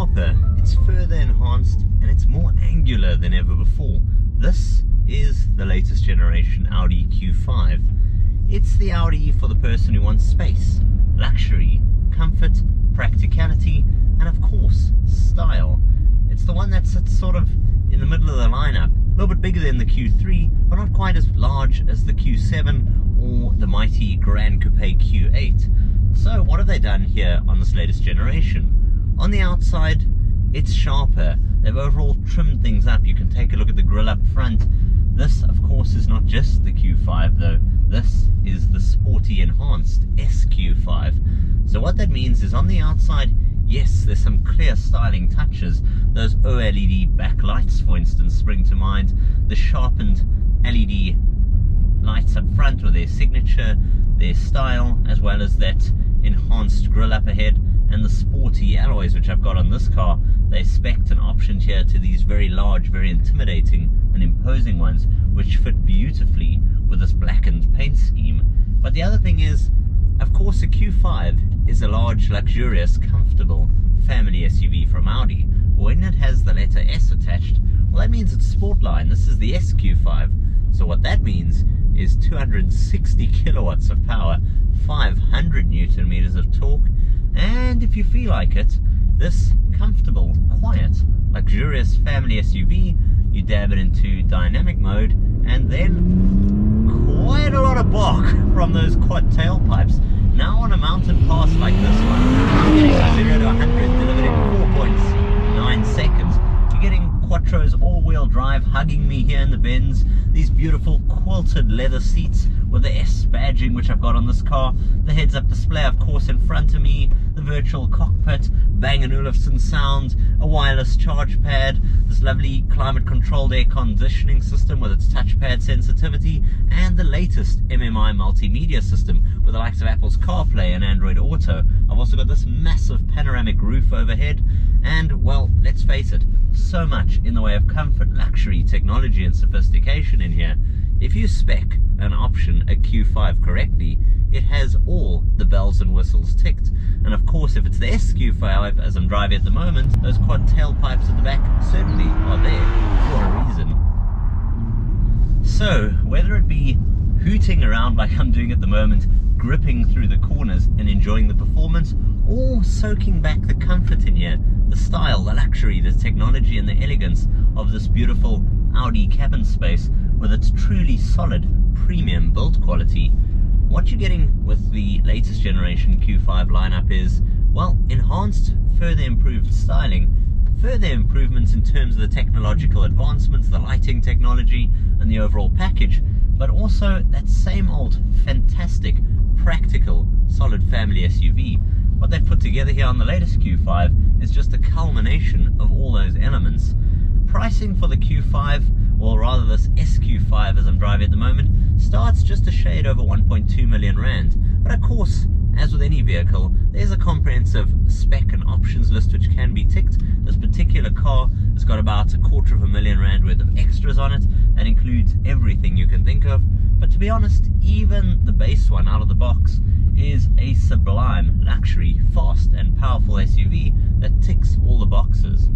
sharper, it's further enhanced, and it's more angular than ever before. This is the latest generation Audi Q5. It's the Audi for the person who wants space, luxury, comfort, practicality, and of course, style. It's the one that sits sort of in the middle of the lineup, a little bit bigger than the Q3, but not quite as large as the Q7 or the mighty Grand Coupe Q8. So what have they done here on this latest generation? On the outside, it's sharper. They've overall trimmed things up. You can take a look at the grille up front. This, of course, is not just the Q5 though. This is the sporty enhanced SQ5. So what that means is on the outside, yes, there's some clear styling touches. Those OLED backlights, for instance, spring to mind. The sharpened LED lights up front with their signature, their style, as well as that enhanced grille up ahead, and the sporty alloys which I've got on this car. They spec'd and optioned here to these very large, very intimidating and imposing ones, which fit beautifully with this blackened paint scheme. But the other thing is, of course, a Q5 is a large, luxurious, comfortable family SUV from Audi. When it has the letter S attached, well, that means it's Sportline. This is the SQ5. So what that means is 260 kilowatts of power, 500 Newton meters of torque, and if you feel like it, this comfortable, quiet, luxurious family SUV, you dab it into dynamic mode, and then quite a lot of bark from those quad tailpipes. Now on a mountain pass like this one, I'm getting a 0 to 100 delivered in 4.9 seconds. You're getting Quattro's all-wheel drive hugging me here in the bends. These beautiful quilted leather seats with the S badging which I've got on this car. The heads-up display, of course, in front of me. The virtual cockpit, Bang & Olufsen sound, a wireless charge pad, this lovely climate-controlled air conditioning system with its touchpad sensitivity, and the latest MMI multimedia system with the likes of Apple's CarPlay and Android Auto. I've also got this massive panoramic roof overhead, and, well, let's face it, so much in the way of comfort, luxury, technology, and sophistication in here. If you spec and option a Q5 correctly, it has all the bells and whistles ticked. And of course, if it's the SQ5 as I'm driving at the moment, those quad tailpipes at the back certainly are there for a reason. So, whether it be hooting around like I'm doing at the moment, gripping through the corners and enjoying the performance, or soaking back the comfort in here, the style, the luxury, the technology, and the elegance of this beautiful Audi cabin space with its truly solid premium build quality, what you're getting with the latest generation Q5 lineup is, well, enhanced, further improved styling, further improvements in terms of the technological advancements, the lighting technology, and the overall package, but also that same old fantastic, practical, solid family SUV. What they've put together here on the latest Q5 is just a culmination of all those elements. Pricing for the Q5, or rather this SQ5 as I'm driving at the moment, starts just a shade over 1.2 million rand. But of course, as with any vehicle, there's a comprehensive spec and options list which can be ticked. This particular car has got about 250,000 rand worth of extras on it. That includes everything you can think of. But to be honest, even the base one out of the box is a sublime, luxury, fast and powerful SUV that ticks all the boxes.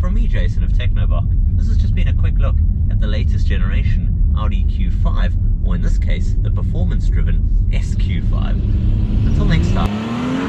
From me, Jason of TechnoBok, this has just been a quick look at the latest generation Audi Q5, or in this case, the performance-driven SQ5. Until next time.